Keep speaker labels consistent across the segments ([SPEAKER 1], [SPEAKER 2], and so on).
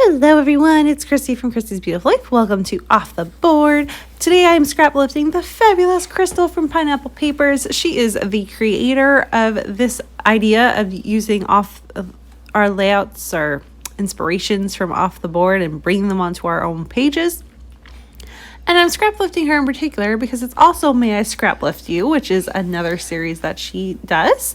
[SPEAKER 1] Hello everyone, it's Christy from Christy's Beautiful Life. Welcome to Off the Board. Today I am scrap lifting the fabulous Crystal from Pineapple Papers. She is the creator of this idea of using off of our layouts or inspirations from off the board and bringing them onto our own pages. And I'm scrap lifting her in particular because it's also May I Scrap Lift You, which is another series that she does.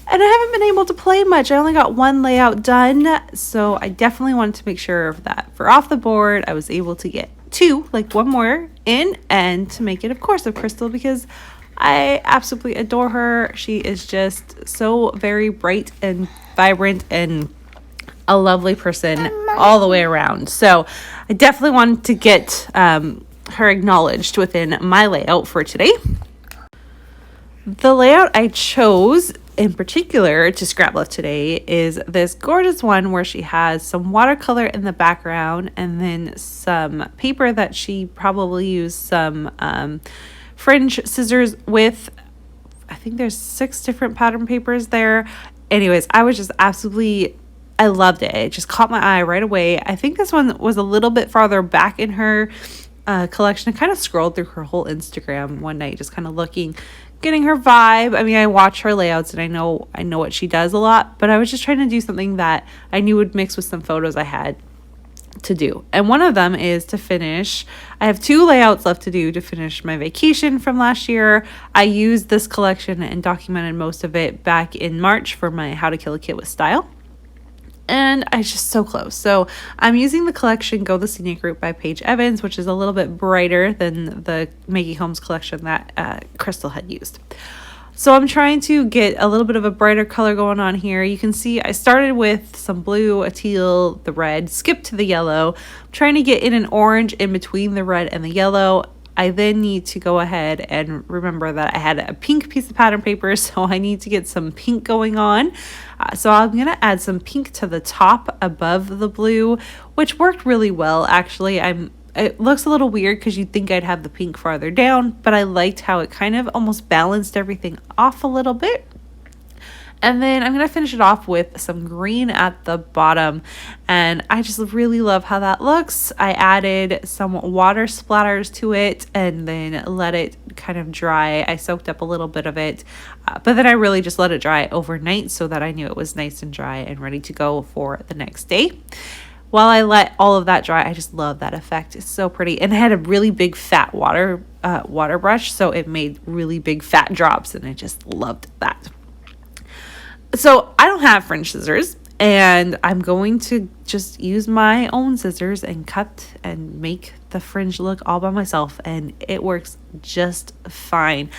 [SPEAKER 1] And I haven't been able to play much. I only got one layout done, so I definitely wanted to make sure that for off the board, I was able to get two, like one more in, and to make it, of course, of Crystal because I absolutely adore her. She is just so very bright and vibrant and a lovely person all the way around. So I definitely wanted to get her acknowledged within my layout for today. The layout I chose in particular to scrap lift today is this gorgeous one where she has some watercolor in the background and then some paper that she probably used some fringe scissors with. I think there's 6 different pattern papers there. Anyways, I loved it. It just caught my eye right away. I think this one was a little bit farther back in her collection. I kind of scrolled through her whole Instagram one night, just kind of getting her vibe. I mean, I watch her layouts and I know what she does a lot, but I was just trying to do something that I knew would mix with some photos I had to do. And one of them is to finish. I have 2 layouts left to do to finish my vacation from last year. I used this collection and documented most of it back in March for my How to Kill a Kit with Style. And I was just so close. So I'm using the collection Go the Scenic Route by Paige Evans, which is a little bit brighter than the Maggie Holmes collection that Crystal had used. So I'm trying to get a little bit of a brighter color going on here. You can see I started with some blue, a teal, the red, skipped to the yellow. I'm trying to get in an orange in between the red and the yellow. I then need to go ahead and remember that I had a pink piece of pattern paper, so I need to get some pink going on. So I'm going to add some pink to the top above the blue, which worked really well, actually. It looks a little weird because you'd think I'd have the pink farther down, but I liked how it kind of almost balanced everything off a little bit. And then I'm going to finish it off with some green at the bottom. And I just really love how that looks. I added some water splatters to it and then let it kind of dry. I soaked up a little bit of it, but then I really just let it dry overnight so that I knew it was nice and dry and ready to go for the next day. While I let all of that dry, I just love that effect. It's so pretty. And I had a really big fat water brush, so it made really big fat drops, and I just loved that. So I don't have fringe scissors, and I'm going to just use my own scissors and cut and make the fringe look all by myself, and it works just fine.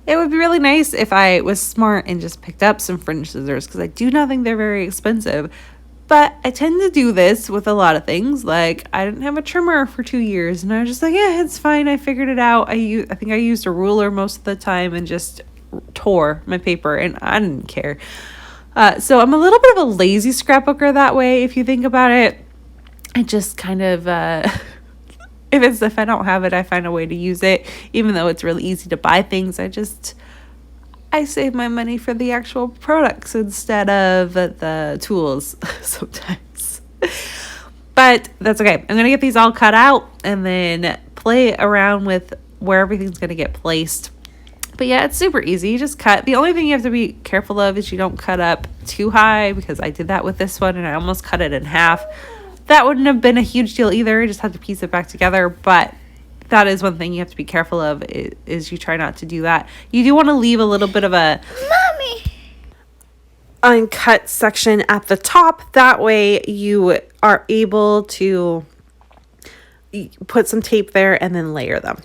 [SPEAKER 1] It would be really nice if I was smart and just picked up some fringe scissors because I do not think they're very expensive. But I tend to do this with a lot of things. Like, I didn't have a trimmer for 2 years, and I was just like, yeah, it's fine. I figured it out. I think I used a ruler most of the time and just tore my paper, and I didn't care. So I'm a little bit of a lazy scrapbooker that way, if you think about it. I just kind of, if I don't have it, I find a way to use it. Even though it's really easy to buy things, I save my money for the actual products instead of the tools sometimes. But that's okay. I'm going to get these all cut out and then play around with where everything's going to get placed. But yeah, it's super easy. You just cut. The only thing you have to be careful of is you don't cut up too high, because I did that with this one and I almost cut it in half. That wouldn't have been a huge deal either. I just had to piece it back together. But that is one thing you have to be careful of, is you try not to do that. You do want to leave a little bit of a uncut section at the top. That way you are able to put some tape there and then layer them.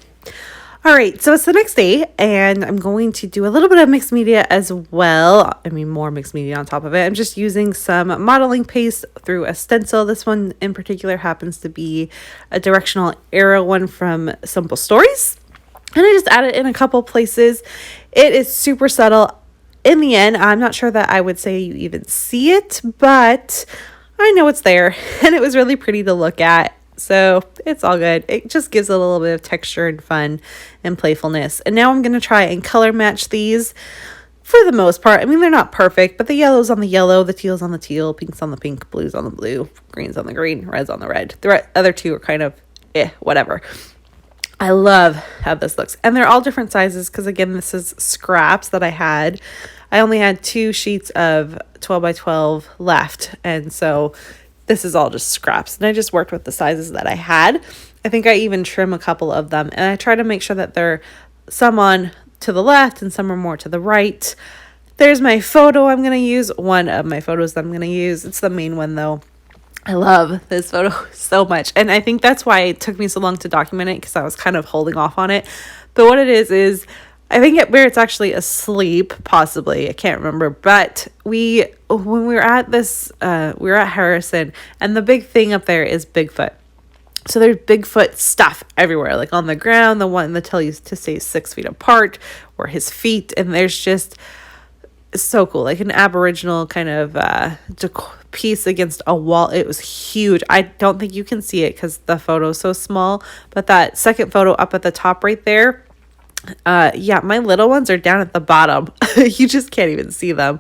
[SPEAKER 1] All right, so it's the next day, and I'm going to do a little bit of mixed media as well. I mean, more mixed media on top of it. I'm just using some modeling paste through a stencil. This one in particular happens to be a directional arrow one from Simple Stories. And I just add it in a couple places. It is super subtle. In the end, I'm not sure that I would say you even see it, but I know it's there, and it was really pretty to look at. So it's all good. It just gives a little bit of texture and fun and playfulness. And now I'm going to try and color match these. for the most part. I mean, they're not perfect, but the yellow's on the yellow, the teal's on the teal, pink's on the pink, blue's on the blue, green's on the green, red's on the red. The other two are kind of whatever. I love how this looks. And they're all different sizes because, again, this is scraps that I had. I only had 2 sheets of 12 by 12 left. And so this is all just scraps. And I just worked with the sizes that I had. I think I even trim a couple of them. And I try to make sure that they're some on to the left and some are more to the right. There's my photo I'm going to use. One of my photos that I'm going to use. It's the main one, though. I love this photo so much. And I think that's why it took me so long to document it, because I was kind of holding off on it. But what it is I think where it's actually asleep, possibly. I can't remember. But when we were at this, we were at Harrison, and the big thing up there is Bigfoot. So there's Bigfoot stuff everywhere, like on the ground, the one that tell you to stay 6 feet apart, or his feet. And there's just so cool, like an Aboriginal kind of piece against a wall. It was huge. I don't think you can see it because the photo's so small, but that second photo up at the top right there, my little ones are down at the bottom. You just can't even see them.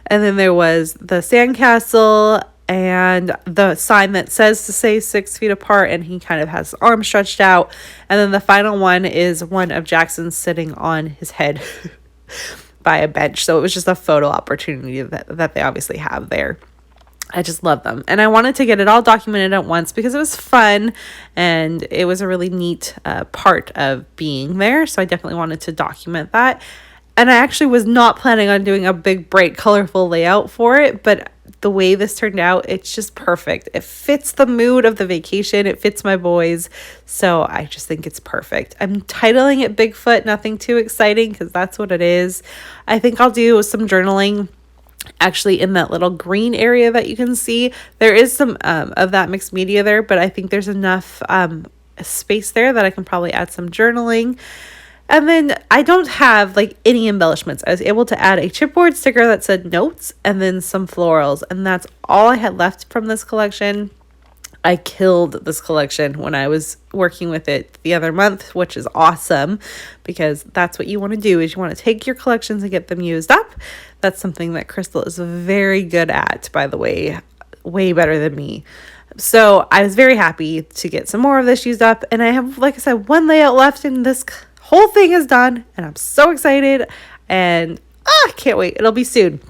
[SPEAKER 1] And then there was the sandcastle and the sign that says to stay 6 feet apart, and he kind of has his arms stretched out. And then the final one is one of Jackson sitting on his head by a bench. So it was just a photo opportunity that they obviously have there. I just love them. And I wanted to get it all documented at once because it was fun and it was a really neat part of being there. So I definitely wanted to document that. And I actually was not planning on doing a big, bright, colorful layout for it, but the way this turned out, it's just perfect. It fits the mood of the vacation. It fits my boys. So I just think it's perfect. I'm titling it Bigfoot, nothing too exciting because that's what it is. I think I'll do some journaling actually in that little green area that you can see. There is some of that mixed media there, but I think there's enough space there that I can probably add some journaling. And then I don't have like any embellishments. I was able to add a chipboard sticker that said notes and then some florals. And that's all I had left from this collection. I killed this collection when I was working with it the other month, which is awesome because that's what you want to do, is you want to take your collections and get them used up. That's something that Crystal is very good at, by the way, way better than me. So I was very happy to get some more of this used up. And I have, like I said, one layout left and this whole thing is done. And I'm so excited and I can't wait. It'll be soon.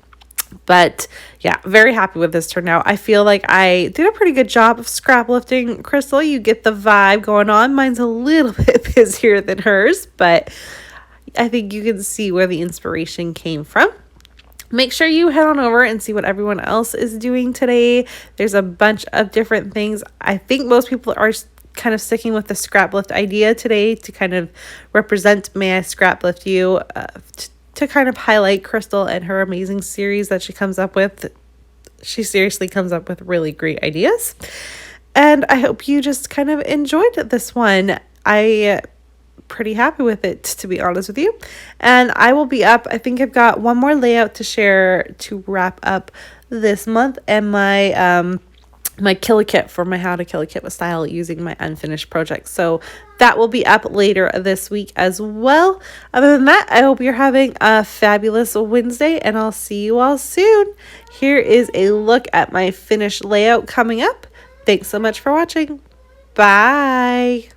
[SPEAKER 1] But yeah, very happy with this turnout. I feel like I did a pretty good job of scrap lifting. Crystal, you get the vibe going on. Mine's a little bit busier than hers, but I think you can see where the inspiration came from. Make sure you head on over and see what everyone else is doing today. There's a bunch of different things. I think most people are kind of sticking with the scrap lift idea today to kind of represent May I Scrap Lift You, to kind of highlight Crystal and her amazing series that she comes up with. She seriously comes up with really great ideas. And I hope you just kind of enjoyed this one. I pretty happy with it, to be honest with you. And I will be up. I think I've got one more layout to share to wrap up this month, and my kill a kit for my How to Kill a Kit with Style using my unfinished project. So that will be up later this week as well. Other than that, I hope you're having a fabulous Wednesday, and I'll see you all soon. Here is a look at my finished layout coming up. Thanks so much for watching. Bye.